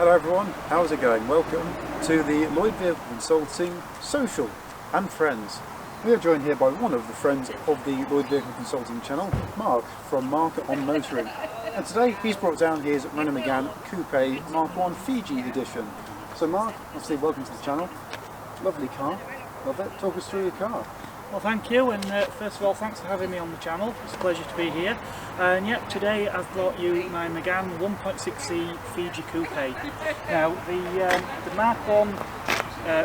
Hello everyone, how's it going? Welcome to the Lloyd Vehicle Consulting Social and Friends. We are joined here by one of the friends of the Lloyd Vehicle Consulting channel, Mark from Mark on Motoring. And today he's brought down his Renault Mégane Coupé Mark 1 Fidji edition. So Mark, obviously welcome to the channel. Lovely car, love it. Talk us through your car. Well, thank you, and first of all, thanks for having me on the channel. It's a pleasure to be here. And yep, today I've brought you my Mégane 1.6e Fidji Coupé. Now, the Mark 1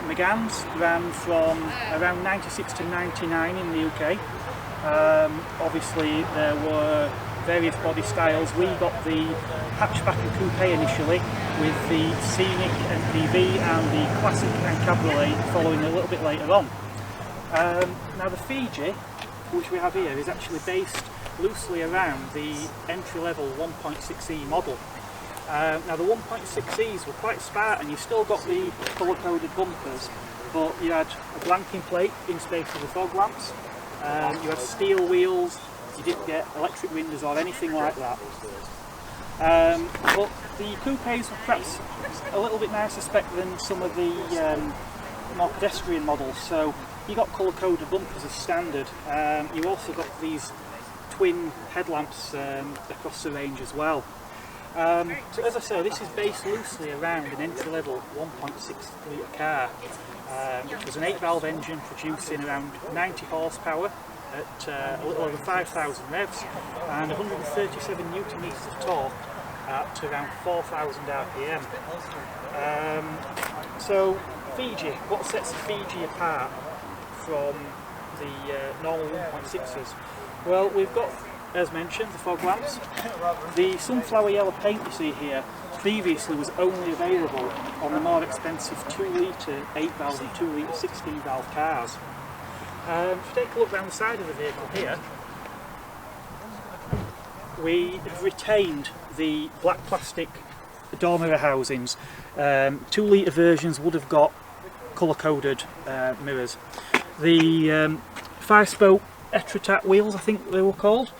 Méganes ran from around 96 to 99 in the UK. Obviously, there were various body styles. We got the hatchback and coupe initially, with the Scenic MPV and the Classic and Cabriolet following a little bit later on. Now the Fidji, which we have here, is actually based loosely around the entry-level 1.6e model. Now the 1.6es were quite Spartan. You still got the colour-coded bumpers, but you had a blanking plate in space for the fog lamps, you had steel wheels, you didn't get electric windows or anything like that. But the coupes were perhaps a little bit nicer spec than some of the more pedestrian models. So you got colour-coded bumpers as standard. You also got these twin headlamps across the range as well. So as I say, this is based loosely around an entry-level 1.6 litre car, which was an 8-valve engine producing around 90 horsepower at a little over 5,000 revs and 137 newton meters of torque at around 4,000 RPM. So Fidji, what sets the Fidji apart from the normal 1.6s? Well, we've got, as mentioned, the fog lamps. The sunflower yellow paint you see here previously was only available on the more expensive 2 litre 8-valve and 2 litre 16-valve cars. If you take a look around the side of the vehicle here, we have retained the black plastic door mirror housings. 2 litre versions would have got colour-coded mirrors. The 5-spoke Etritat wheels, I think they were called,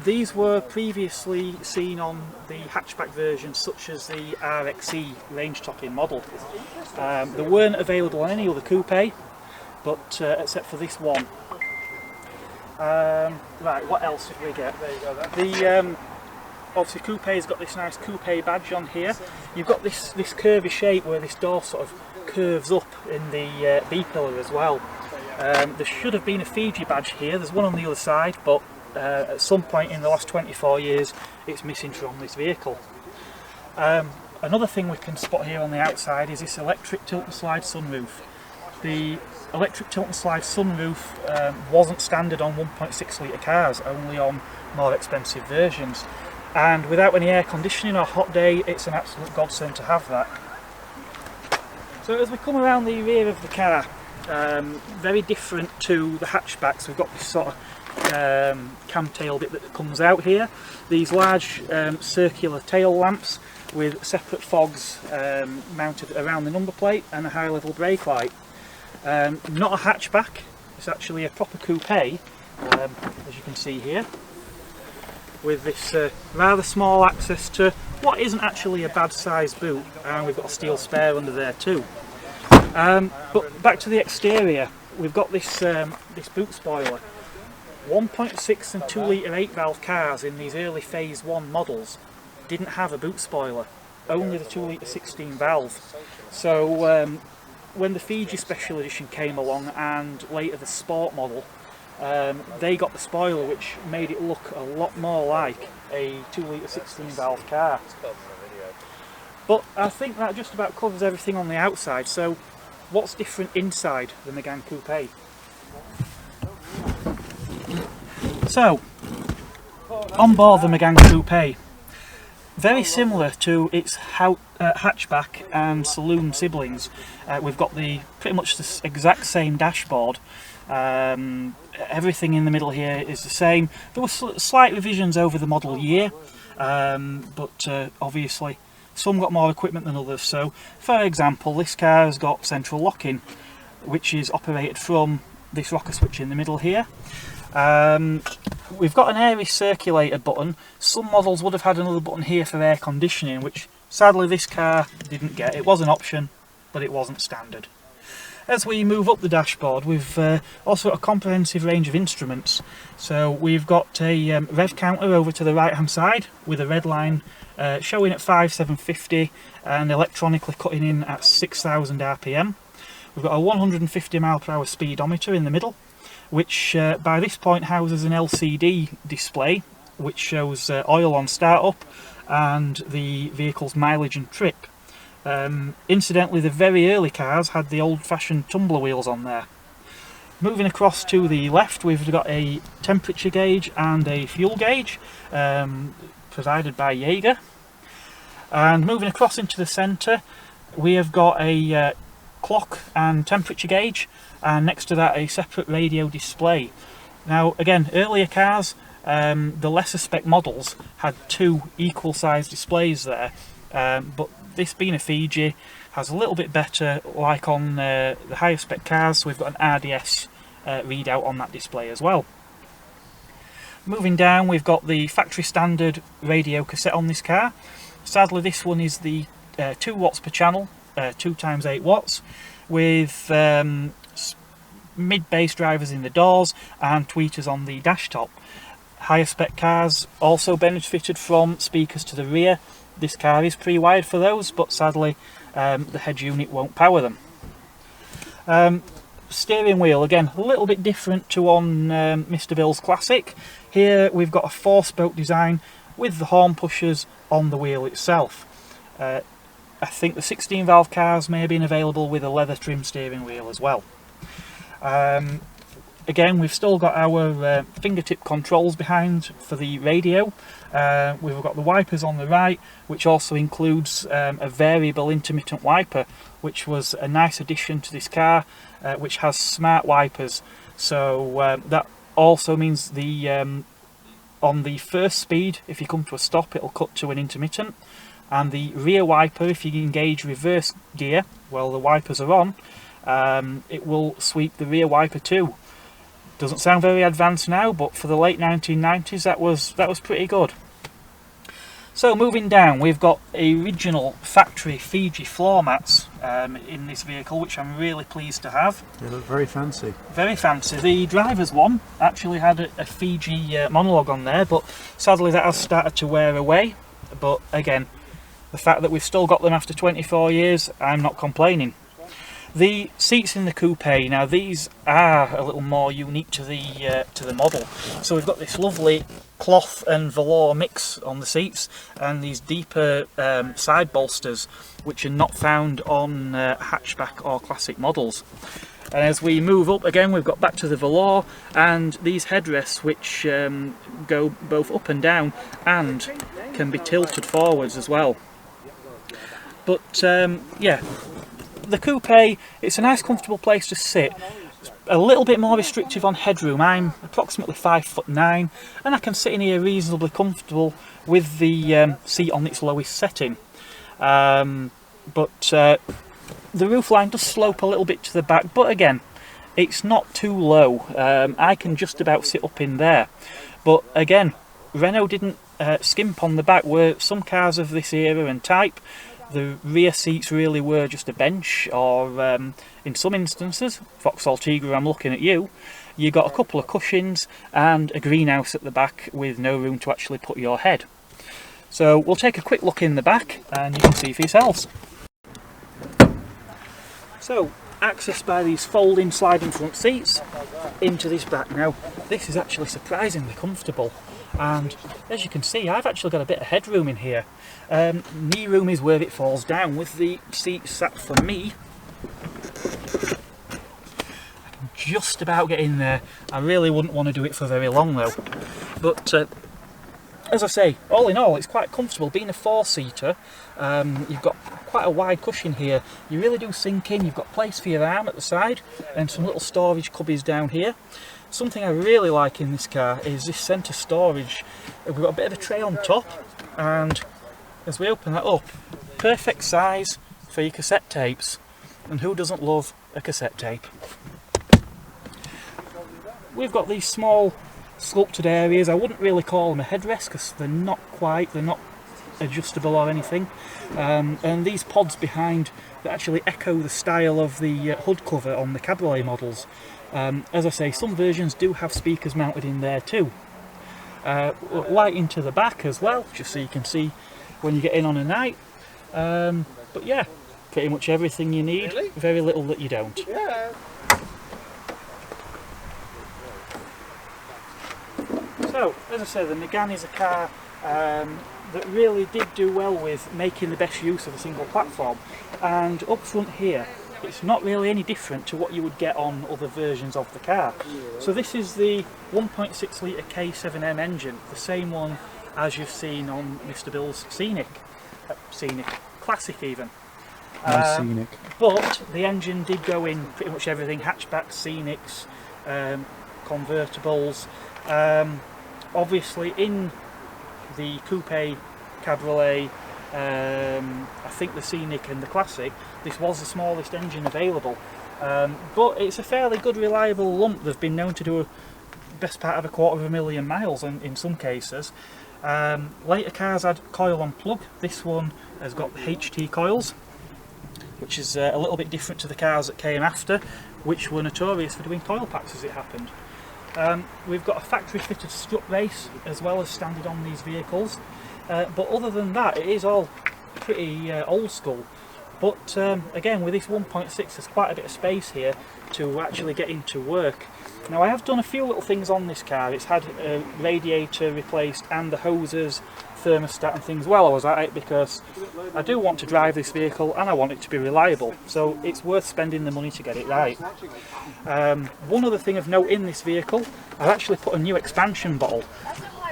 these were previously seen on the hatchback versions such as the RXE range topping model. They weren't available on any other coupe, but except for this one. Right, what else did we get? The obviously coupe's got this nice coupe badge on here. You've got this curvy shape where this door sort of curves up in the B-pillar as well. There should have been a Fidji badge here. There's one on the other side, but at some point in the last 24 years it's missing from this vehicle. Another thing we can spot here on the outside is this electric tilt and slide sunroof. The electric tilt and slide sunroof wasn't standard on 1.6 litre cars, only on more expensive versions. And without any air conditioning or hot day, it's an absolute godsend to have that. So as we come around the rear of the car, very different to the hatchbacks, we've got this sort of camtail bit that comes out here. These large circular tail lamps with separate fogs mounted around the number plate and a high level brake light. Not a hatchback, it's actually a proper coupe, as you can see here, with this rather small access to what isn't actually a bad sized boot, and we've got a steel spare under there too. But back to the exterior, we've got this this boot spoiler. 1.6 and 2 litre 8-valve cars in these early phase 1 models didn't have a boot spoiler, only the 2 litre 16-valve. So when the Fidji Special Edition came along and later the Sport model, they got the spoiler, which made it look a lot more like a 2 litre 16-valve car. But I think that just about covers everything on the outside. So what's different inside the Mégane Coupé? So, on board the Mégane Coupé, very similar to its hatchback and saloon siblings, we've got pretty much the exact same dashboard. Everything in the middle here is the same. There were slight revisions over the model year, but obviously some got more equipment than others. So, for example, this car has got central locking, which is operated from this rocker switch in the middle here. We've got an air recirculator button. Some models would have had another button here for air conditioning, which Sadly this car didn't get, it was an option, but it wasn't standard. As we move up the dashboard, we've also got a comprehensive range of instruments. So we've got a rev counter over to the right hand side with a red line showing at 5,750 and electronically cutting in at 6,000 RPM. We've got a 150 mph speedometer in the middle, which by this point houses an LCD display which shows oil on startup and the vehicle's mileage and trip. Incidentally, the very early cars had the old-fashioned tumbler wheels on there. Moving across to the left, we've got a temperature gauge and a fuel gauge provided by Jaeger. And moving across into the centre, we have got a clock and temperature gauge, and next to that a separate radio display. Now again, earlier cars, the lesser spec models had two equal size displays there, but this being a Fiji has a little bit better, like on the higher spec cars. We've got an RDS readout on that display as well. Moving down, we've got the factory standard radio cassette on this car. Sadly this one is the 2 watts per channel, 2 times 8 watts, with mid-bass drivers in the doors and tweeters on the dash top. Higher spec cars also benefited from speakers to the rear. This car is pre-wired for those, but sadly the head unit won't power them. Steering wheel, again, a little bit different to on Mr. Bill's Classic. Here we've got a 4-spoke design with the horn pushers on the wheel itself. I think the 16 valve cars may have been available with a leather trim steering wheel as well. Again, we've still got our fingertip controls behind for the radio. We've got the wipers on the right, which also includes a variable intermittent wiper, which was a nice addition to this car, which has smart wipers. So that also means the on the first speed, if you come to a stop, it'll cut to an intermittent, and the rear wiper, if you engage reverse gear while the wipers are on, it will sweep the rear wiper too. Doesn't sound very advanced now, but for the late 1990s that was pretty good. So moving down, we've got original factory Fiji floor mats in this vehicle, which I'm really pleased to have. They look very fancy. Very fancy. The driver's one actually had a Fiji monologue on there, but sadly that has started to wear away. But again, the fact that we've still got them after 24 years, I'm not complaining. The seats in the coupe, now these are a little more unique to the model. So we've got this lovely cloth and velour mix on the seats, and these deeper side bolsters, which are not found on hatchback or classic models. And as we move up again, we've got back to the velour and these headrests, which go both up and down and can be tilted forwards as well. But yeah, the coupe, it's a nice comfortable place to sit. A little bit more restrictive on headroom. I'm approximately 5'9", and I can sit in here reasonably comfortable with the seat on its lowest setting. But the roofline does slope a little bit to the back, but again, it's not too low. I can just about sit up in there. But again, Renault didn't skimp on the back, where some cars of this era and type, the rear seats really were just a bench, or in some instances, Vauxhall Tigra, I'm looking at you, you got a couple of cushions and a greenhouse at the back with no room to actually put your head. So we'll take a quick look in the back and you can see for yourselves. So, accessed by these folding sliding front seats into this back. Now, this is actually surprisingly comfortable, and as you can see, I've actually got a bit of headroom in here. Knee room is where it falls down. With the seat sat for me, I can just about get in there. I really wouldn't want to do it for very long though. But as I say, all in all, it's quite comfortable. Being a 4-seater, you've got quite a wide cushion here. You really do sink in. You've got place for your arm at the side and some little storage cubbies down here. Something I really like in this car is this centre storage. We've got a bit of a tray on top, and as we open that up, perfect size for your cassette tapes. And who doesn't love a cassette tape? We've got these small sculpted areas. I wouldn't really call them a headrest because they're not adjustable or anything, and these pods behind that actually echo the style of the hood cover on the cabriolet models. As I say, some versions do have speakers mounted in there too. Lighting to the back as well, just so you can see when you get in on a night. But yeah, pretty much everything you need, very little that you don't. So, as I said, the Mégane is a car that really did do well with making the best use of a single platform, and up front here it's not really any different to what you would get on other versions of the car. So this is the 1.6 litre K7M engine, the same one as you've seen on Mr. Bill's Classic even. Scenic. But the engine did go in pretty much everything: hatchbacks, scenics, convertibles. Obviously in the coupe, cabriolet, I think the scenic and the classic, this was the smallest engine available, but it's a fairly good reliable lump. They've been known to do a best part of 250,000 miles in some cases. Later cars had coil on plug. This one has got HT coils, which is a little bit different to the cars that came after, which were notorious for doing coil packs as it happened. We've got a factory fitted strut race as well as standard on these vehicles, but other than that it is all pretty old school. But again, with this 1.6 there's quite a bit of space here to actually get into work. Now I have done a few little things on this car. It's had a radiator replaced and the hoses, thermostat and things while I was at it, because I do want to drive this vehicle and I want it to be reliable, so it's worth spending the money to get it right. One other thing of note in this vehicle, I've actually put a new expansion bottle.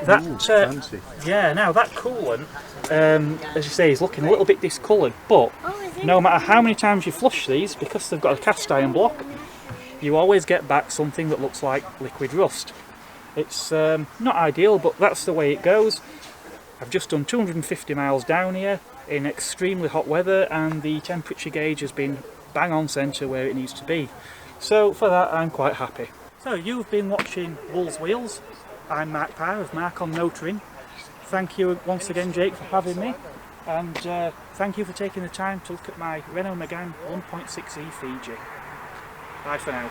That fancy. Yeah, now that coolant, as you say, is looking a little bit discoloured, but no matter how many times you flush these, because they've got a cast iron block, you always get back something that looks like liquid rust. It's not ideal, but that's the way it goes. I've just done 250 miles down here in extremely hot weather, and the temperature gauge has been bang on centre where it needs to be. So for that I'm quite happy. So you've been watching Bull's Wheels. I'm Mark Parr of Mark on Motoring. Thank you once again, Jake, for having me, and thank you for taking the time to look at my Renault Mégane 1.6e Fidji. Bye for now.